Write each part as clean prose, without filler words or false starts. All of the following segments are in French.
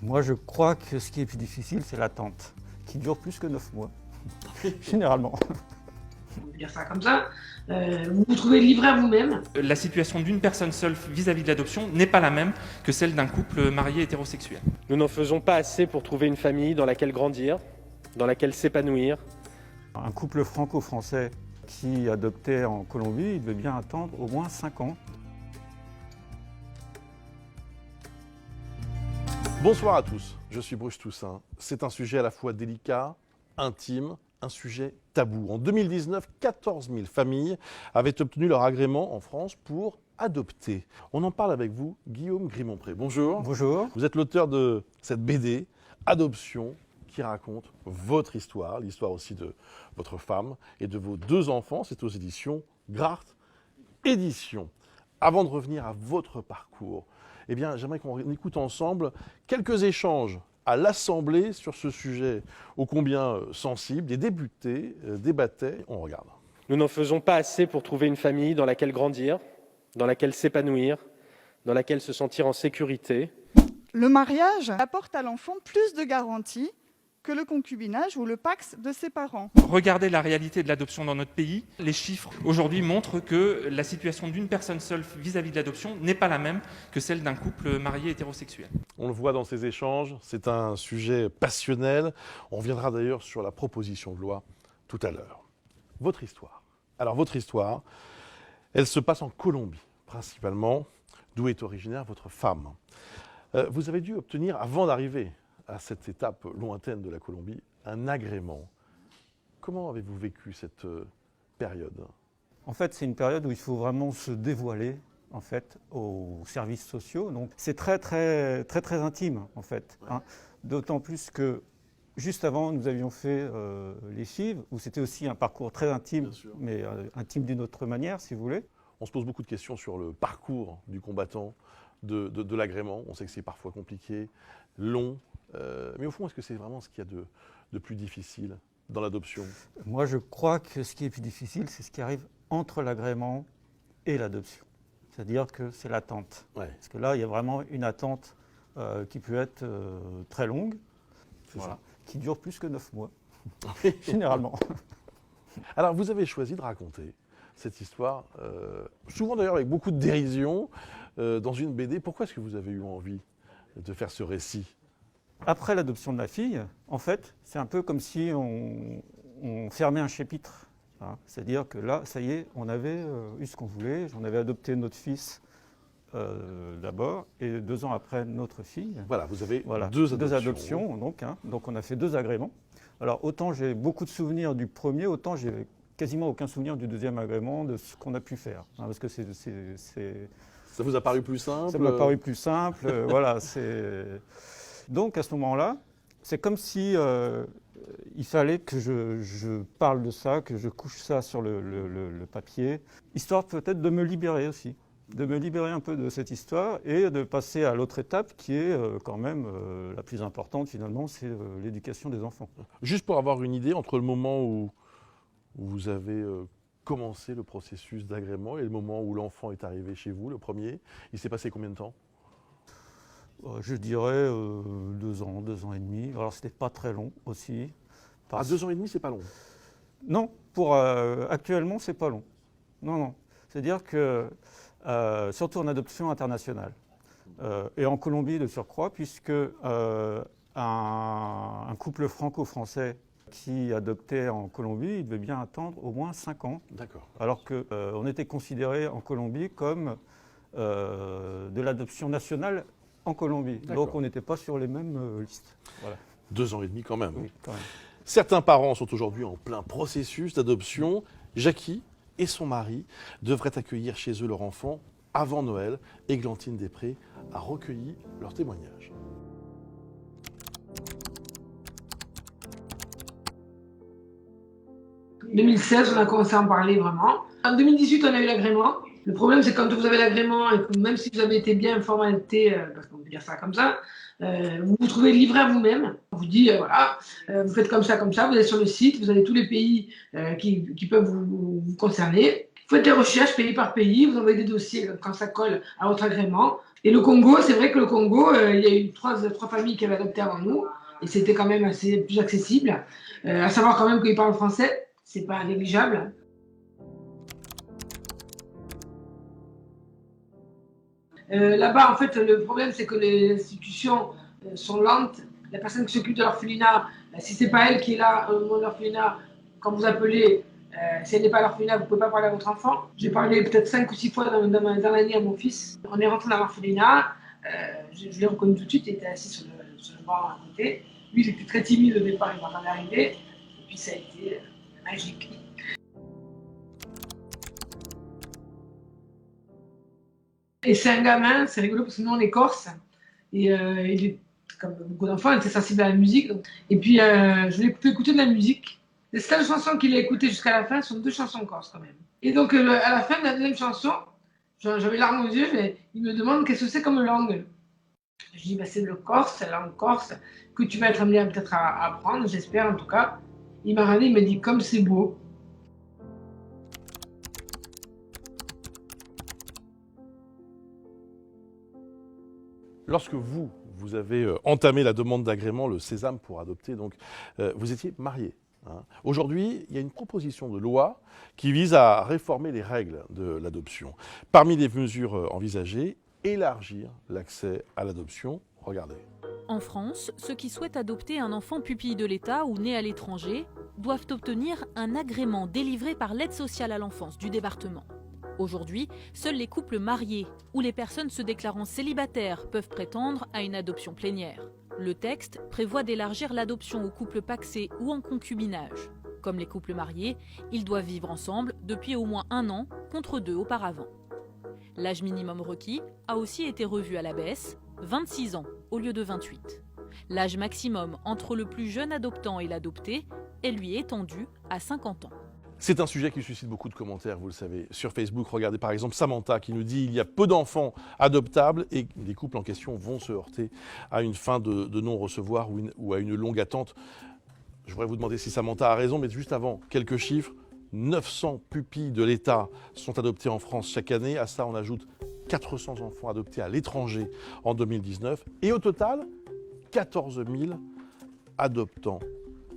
Moi, je crois que ce qui est plus difficile, c'est l'attente, qui dure plus que 9 mois, généralement. On peut dire ça comme ça. Vous vous trouvez livré à vous-même. La situation d'une personne seule vis-à-vis de l'adoption n'est pas la même que celle d'un couple marié hétérosexuel. Nous n'en faisons pas assez pour trouver une famille dans laquelle grandir, dans laquelle s'épanouir. Un couple franco-français qui adoptait en Colombie, il devait bien attendre au moins 5 ans. Bonsoir à tous, je suis Bruce Toussaint. C'est un sujet à la fois délicat, intime, un sujet tabou. En 2019, 14 000 familles avaient obtenu leur agrément en France pour adopter. On en parle avec vous, Guillaume Grimont-Pré. Bonjour. Bonjour. Vous êtes l'auteur de cette BD, Adoption, qui raconte votre histoire, l'histoire aussi de votre femme et de vos 2 enfants. C'est aux éditions Grart Éditions. Avant de revenir à votre parcours, eh bien, j'aimerais qu'on écoute ensemble quelques échanges à l'Assemblée sur ce sujet ô combien sensible. Des députés débattaient. On regarde. Nous n'en faisons pas assez pour trouver une famille dans laquelle grandir, dans laquelle s'épanouir, dans laquelle se sentir en sécurité. Le mariage apporte à l'enfant plus de garanties que le concubinage ou le pax de ses parents. Regardez la réalité de l'adoption dans notre pays. Les chiffres aujourd'hui montrent que la situation d'une personne seule vis-à-vis de l'adoption n'est pas la même que celle d'un couple marié hétérosexuel. On le voit dans ces échanges, c'est un sujet passionnel. On reviendra d'ailleurs sur la proposition de loi tout à l'heure. Votre histoire. Alors votre histoire, elle se passe en Colombie, principalement, d'où est originaire votre femme. Vous avez dû obtenir, avant d'arriver à cette étape lointaine de la Colombie, un agrément. Comment avez-vous vécu cette période ? En fait, c'est une période où il faut vraiment se dévoiler en fait, aux services sociaux. Donc, c'est très intime, en fait. Hein. D'autant plus que, juste avant, nous avions fait les FIV, où c'était aussi un parcours très intime, mais intime d'une autre manière, si vous voulez. On se pose beaucoup de questions sur le parcours du combattant, de l'agrément. On sait que c'est parfois compliqué, long. Mais au fond, est-ce que c'est vraiment ce qu'il y a de plus difficile dans l'adoption ? Moi, je crois que ce qui est plus difficile, c'est ce qui arrive entre l'agrément et l'adoption. C'est-à-dire que c'est l'attente. Ouais. Parce que là, il y a vraiment une attente qui peut être très longue, voilà, qui dure plus que 9 mois, généralement. Alors, vous avez choisi de raconter cette histoire, souvent d'ailleurs avec beaucoup de dérision, dans une BD. Pourquoi est-ce que vous avez eu envie de faire ce récit ? Après l'adoption de ma fille, en fait, c'est un peu comme si on fermait un chapitre. Hein. C'est-à-dire que là, ça y est, on avait eu ce qu'on voulait. On avait adopté notre fils d'abord, et 2 ans après, notre fille. Voilà, vous avez voilà, deux adoptions. 2 adoptions, donc, hein. Donc on a fait 2 agréments. Alors autant j'ai beaucoup de souvenirs du premier, autant j'ai quasiment aucun souvenir du 2e agrément, de ce qu'on a pu faire. Hein, parce que Ça vous a paru plus simple ? Ça m'a paru plus simple, voilà, Donc à ce moment-là, c'est comme si il fallait que je parle de ça, que je couche ça sur le papier, histoire peut-être de me libérer aussi, de me libérer un peu de cette histoire et de passer à l'autre étape qui est quand même la plus importante finalement, c'est l'éducation des enfants. Juste pour avoir une idée, entre le moment où vous avez commencé le processus d'agrément et le moment où l'enfant est arrivé chez vous, le premier, il s'est passé combien de temps ? Je dirais 2 ans, 2 ans et demi. Alors c'était pas très long aussi. 2 ans et demi, c'est pas long. Non, actuellement c'est pas long. Non. C'est-à-dire que surtout en adoption internationale et en Colombie de surcroît, puisque un couple franco-français qui adoptait en Colombie, il devait bien attendre au moins 5 ans. D'accord. Alors qu'on était considéré en Colombie comme de l'adoption nationale en Colombie. D'accord. Donc on n'était pas sur les mêmes listes. Voilà. 2 ans et demi quand même. Oui, quand même. Certains parents sont aujourd'hui en plein processus d'adoption. Jackie et son mari devraient accueillir chez eux leur enfant avant Noël. Églantine Després a recueilli leurs témoignages. En 2016, on a commencé à en parler vraiment. En 2018, on a eu l'agrément. Le problème, c'est quand vous avez l'agrément et que même si vous avez été bien informé, parce qu'on peut dire ça comme ça, vous vous trouvez livré à vous-même. On vous dit, voilà, vous faites comme ça, vous allez sur le site, vous avez tous les pays qui peuvent vous concerner. Vous faites des recherches pays par pays, vous envoyez des dossiers quand ça colle à votre agrément. Et le Congo, c'est vrai que le Congo, il y a eu trois familles qui avaient adopté avant nous, et c'était quand même assez plus accessible. À savoir quand même qu'ils parlent français, c'est pas négligeable. Là-bas, en fait, le problème, c'est que les institutions sont lentes. La personne qui s'occupe de l'orphelinat, si c'est pas elle qui est là au moment de l'orphelinat, quand vous appelez, si elle n'est pas à l'orphelinat, vous ne pouvez pas parler à votre enfant. J'ai parlé peut-être 5 ou 6 fois dans l'année à mon fils. On est rentré dans l'orphelinat, je l'ai reconnu tout de suite, il était assis sur le banc à côté. Lui, il était très timide au départ, il m'entendait arriver. Et puis ça a été magique. Et c'est un gamin, c'est rigolo parce que nous on est corse. Et il est, comme beaucoup d'enfants, il était sensible à la musique. Et puis je lui ai fait écouter de la musique. Les seules chansons qu'il a écoutées jusqu'à la fin sont 2 chansons corse quand même. Et donc à la fin de la deuxième chanson, j'avais larmes aux yeux, mais il me demande qu'est-ce que c'est comme langue. Je dis bah, c'est le corse, la langue corse, que tu vas être amené peut-être à apprendre, j'espère en tout cas. Il m'a regardé, il m'a dit comme c'est beau. Lorsque vous avez entamé la demande d'agrément, le sésame pour adopter, donc vous étiez marié. Hein. Aujourd'hui, il y a une proposition de loi qui vise à réformer les règles de l'adoption. Parmi les mesures envisagées, élargir l'accès à l'adoption. Regardez. En France, ceux qui souhaitent adopter un enfant pupille de l'État ou né à l'étranger doivent obtenir un agrément délivré par l'aide sociale à l'enfance du département. Aujourd'hui, seuls les couples mariés ou les personnes se déclarant célibataires peuvent prétendre à une adoption plénière. Le texte prévoit d'élargir l'adoption aux couples pacsés ou en concubinage. Comme les couples mariés, ils doivent vivre ensemble depuis au moins 1 an contre 2 auparavant. L'âge minimum requis a aussi été revu à la baisse, 26 ans au lieu de 28. L'âge maximum entre le plus jeune adoptant et l'adopté est lui étendu à 50 ans. C'est un sujet qui suscite beaucoup de commentaires, vous le savez. Sur Facebook, regardez par exemple Samantha qui nous dit il y a peu d'enfants adoptables et les couples en question vont se heurter à une fin de non-recevoir ou à une longue attente. Je voudrais vous demander si Samantha a raison, mais juste avant, quelques chiffres. 900 pupilles de l'État sont adoptés en France chaque année. À ça, on ajoute 400 enfants adoptés à l'étranger en 2019. Et au total, 14 000 adoptants.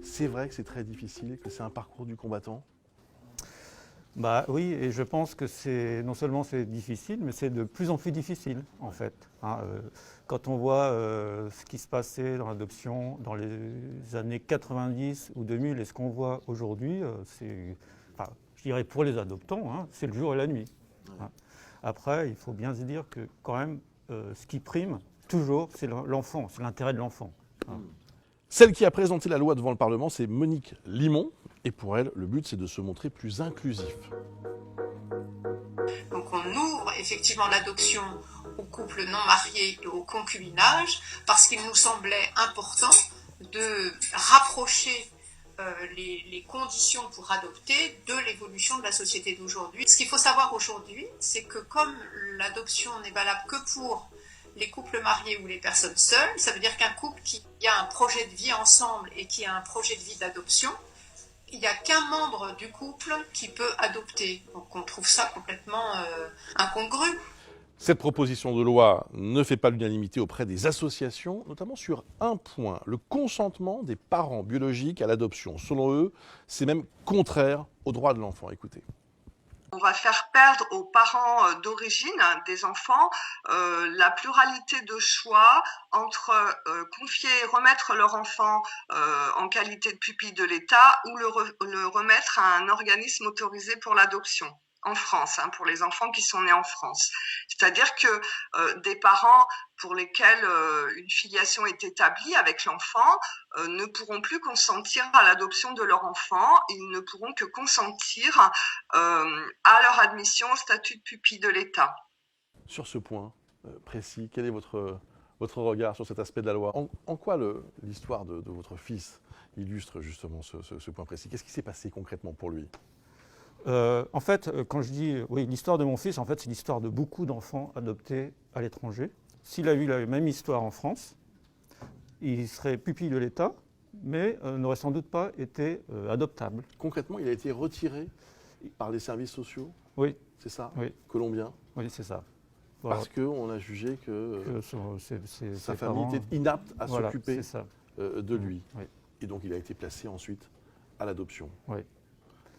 C'est vrai que c'est très difficile, que c'est un parcours du combattant. Bah oui, et je pense que non seulement c'est difficile, mais c'est de plus en plus difficile en fait. Hein, quand on voit ce qui se passait dans l'adoption dans les années 90 ou 2000 et ce qu'on voit aujourd'hui, je dirais pour les adoptants, hein, c'est le jour et la nuit. Hein. Après, il faut bien se dire que quand même, ce qui prime toujours, c'est l'enfant, c'est l'intérêt de l'enfant. Hein. Celle qui a présenté la loi devant le Parlement, c'est Monique Limon. Et pour elle, le but, c'est de se montrer plus inclusif. Donc on ouvre effectivement l'adoption aux couples non mariés et au concubinage parce qu'il nous semblait important de rapprocher les conditions pour adopter de l'évolution de la société d'aujourd'hui. Ce qu'il faut savoir aujourd'hui, c'est que comme l'adoption n'est valable que pour les couples mariés ou les personnes seules, ça veut dire qu'un couple qui a un projet de vie ensemble et qui a un projet de vie d'adoption, il n'y a qu'un membre du couple qui peut adopter. Donc on trouve ça complètement incongru. Cette proposition de loi ne fait pas l'unanimité auprès des associations, notamment sur un point, le consentement des parents biologiques à l'adoption. Selon eux, c'est même contraire aux droits de l'enfant. Écoutez. On va faire perdre aux parents d'origine des enfants la pluralité de choix entre confier et remettre leur enfant en qualité de pupille de l'État ou le remettre à un organisme autorisé pour l'adoption en France, hein, pour les enfants qui sont nés en France. C'est-à-dire que des parents pour lesquels une filiation est établie avec l'enfant ne pourront plus consentir à l'adoption de leur enfant. Ils ne pourront que consentir à leur admission au statut de pupille de l'État. Sur ce point précis, quel est votre regard sur cet aspect de la loi ? En quoi l'histoire de votre fils illustre justement ce point précis ? Qu'est-ce qui s'est passé concrètement pour lui ? En fait, quand je dis oui, l'histoire de mon fils, en fait, c'est l'histoire de beaucoup d'enfants adoptés à l'étranger. S'il a eu la même histoire en France, il serait pupille de l'État, mais n'aurait sans doute pas été adoptable. Concrètement, il a été retiré par les services sociaux ? Oui. C'est ça ? Oui. Colombiens ? Oui, c'est ça. Voilà. Parce qu'on a jugé que sa ses famille parents- était inapte à Voilà, s'occuper c'est ça. de lui. Oui. Et donc il a été placé ensuite à l'adoption. Oui.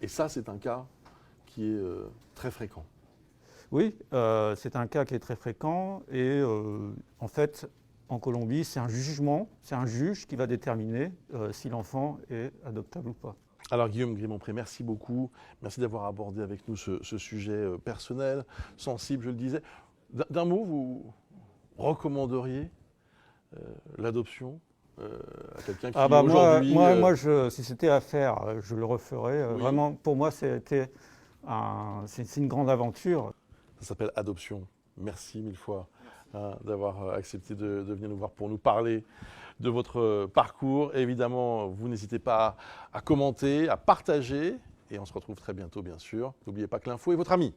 Et ça, c'est un cas qui est très fréquent. Oui, c'est un cas qui est très fréquent et en fait, en Colombie, c'est un jugement, c'est un juge qui va déterminer si l'enfant est adoptable ou pas. Alors Guillaume Grimont-Pré, merci beaucoup. Merci d'avoir abordé avec nous ce sujet personnel, sensible, je le disais. D'un mot, vous recommanderiez l'adoption à quelqu'un qui aujourd'hui... Moi, si c'était à faire, je le referais. Oui. Vraiment, pour moi, c'est une grande aventure. Ça s'appelle Adoption. Merci mille fois d'avoir accepté de venir nous voir pour nous parler de votre parcours. Et évidemment, vous n'hésitez pas à commenter, à partager. Et on se retrouve très bientôt, bien sûr. N'oubliez pas que l'info est votre ami.